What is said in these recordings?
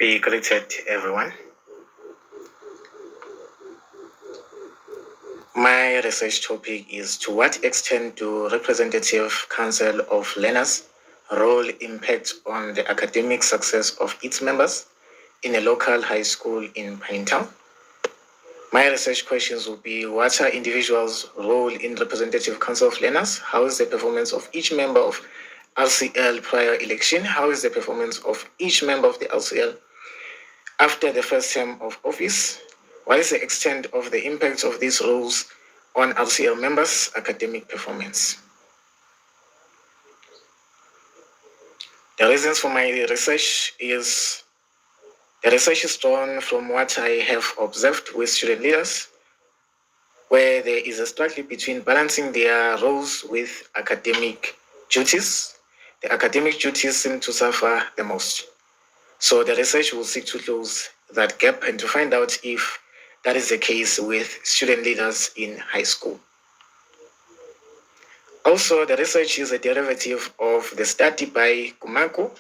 Be greeted, everyone. My research topic is: to what extent do representative council of learners role impact on the academic success of its members in a local high school in Pinetown? My research questions will be: what are individuals' role in representative council of learners? How is the performance of each member of RCL prior election? How is the performance of each member of the RCL after the first term of office? What is the extent of the impact of these roles on RCL members' academic performance? The reasons for my research is drawn from what I have observed with student leaders, where there is a struggle between balancing their roles with academic duties. The academic duties seem to suffer the most. So the research will seek to close that gap and to find out if that is the case with student leaders in high school. Also, the research is a derivative of the study by Kumaku,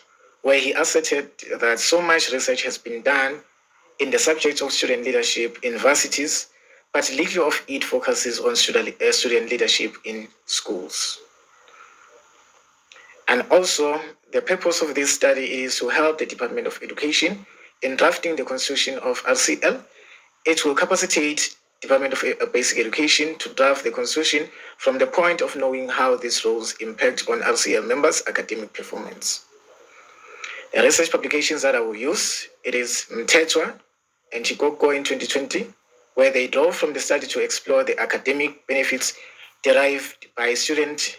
where he asserted that so much research has been done in the subject of student leadership in varsities, but little of it focuses on student leadership in schools. And also, the purpose of this study is to help the Department of Education in drafting the constitution of RCL. It will capacitate Department of Basic Education to draft the constitution from the point of knowing how these roles impact on RCL members' academic performance. The research publications that I will use, it is Mtetwa and Chikoko in 2020, where they draw from the study to explore the academic benefits derived by students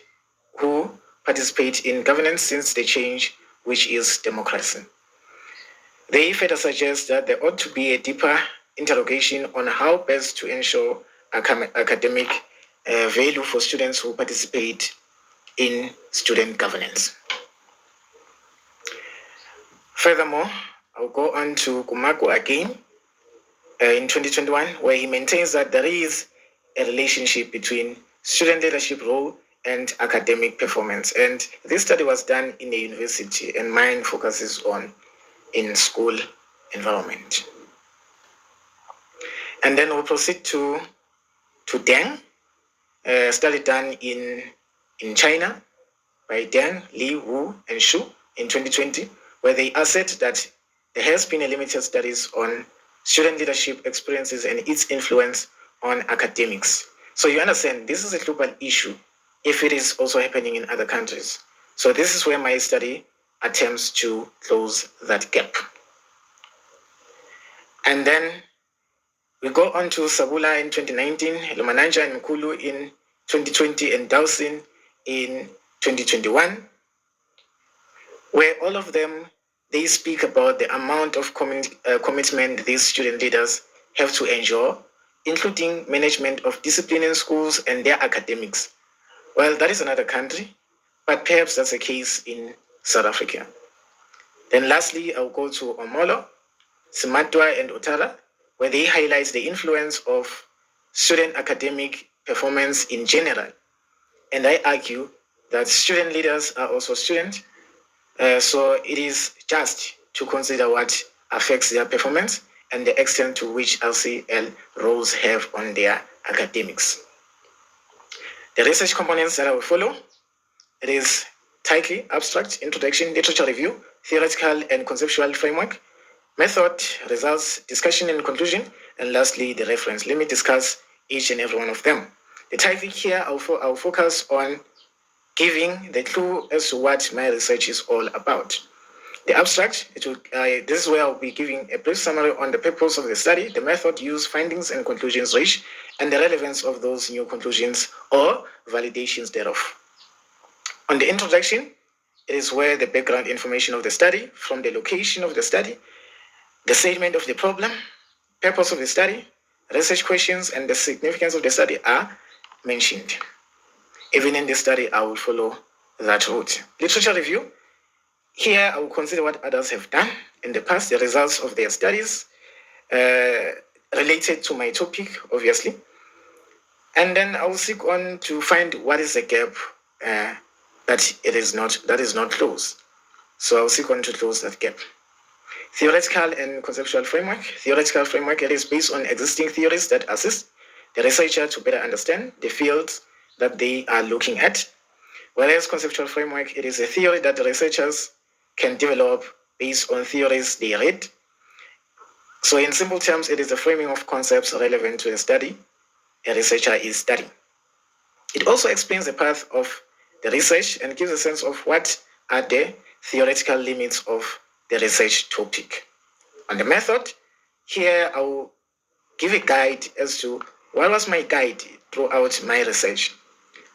who participate in governance since the change, which is democracy. They further suggest that there ought to be a deeper interrogation on how best to ensure academic value for students who participate in student governance. Furthermore, I'll go on to Kumaku again in 2021, where he maintains that there is a relationship between student leadership role and academic performance. And this study was done in a university, and mine focuses on in school environment. And then we'll proceed to Deng, a study done in China by Deng, Li, Wu, and Shu in 2020, where they assert that there has been a limited studies on student leadership experiences and its influence on academics. So you understand, this is a global issue if it is also happening in other countries. So this is where my study attempts to close that gap. And then we go on to Sabula in 2019, Lumananja and Mkulu in 2020, and Dawson in 2021, where all of them, they speak about the amount of commitment these student leaders have to ensure, including management of discipline in schools and their academics. Well, that is another country, but perhaps that's the case in South Africa. Then lastly, I'll go to Omolo, Simatwa, and Otara, where they highlight the influence of student academic performance in general. And I argue that student leaders are also students, so it is just to consider what affects their performance and the extent to which RCL roles have on their academics. The research components that I will follow, it is title, abstract, introduction, literature review, theoretical and conceptual framework, method, results, discussion and conclusion, and lastly, the reference. Let me discuss each and every one of them. The title here, I'll focus on giving the clue as to what my research is all about. The abstract, this is where I'll be giving a brief summary on the purpose of the study, the method used, findings and conclusions reached, and the relevance of those new conclusions or validations thereof. On the introduction, it is where the background information of the study, from the location of the study, the statement of the problem, purpose of the study, research questions, and the significance of the study are mentioned. Even in this study, I will follow that route. Literature review. Here, I will consider what others have done in the past, the results of their studies related to my topic, obviously. And then I will seek on to find what is the gap that is not closed. So I will seek on to close that gap. Theoretical and conceptual framework. Theoretical framework, it is based on existing theories that assist the researcher to better understand the fields that they are looking at. Whereas conceptual framework, it is a theory that the researchers can develop based on theories they read. So in simple terms, it is the framing of concepts relevant to the study a researcher is studying. It also explains the path of the research and gives a sense of what are the theoretical limits of the research topic. On the method, here I will give a guide as to what was my guide throughout my research,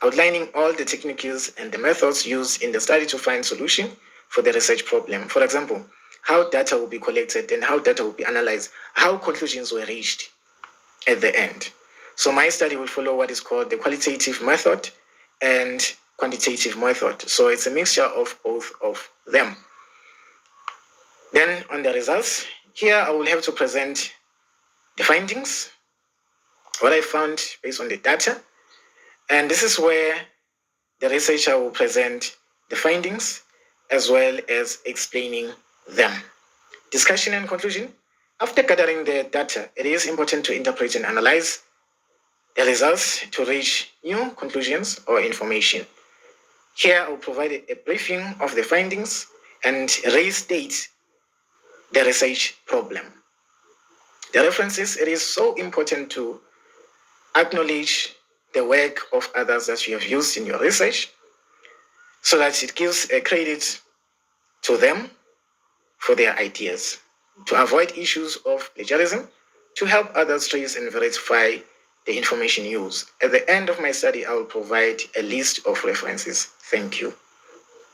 outlining all the techniques and the methods used in the study to find solution for the research problem. For example, how data will be collected and how data will be analyzed, how conclusions were reached at the end. So my study will follow what is called the qualitative method and quantitative method. So it's a mixture of both of them. Then on the results, here I will have to present the findings, what I found based on the data. And this is where the researcher will present the findings as well as explaining them. Discussion and conclusion. After gathering the data, it is important to interpret and analyze the results to reach new conclusions or information. Here I will provide a briefing of the findings and restate the research problem. The references, it is so important to acknowledge the work of others that you have used in your research so that it gives a credit to them for their ideas, to avoid issues of plagiarism, to help others trace and verify the information used. At the end of my study, I will provide a list of references. Thank you.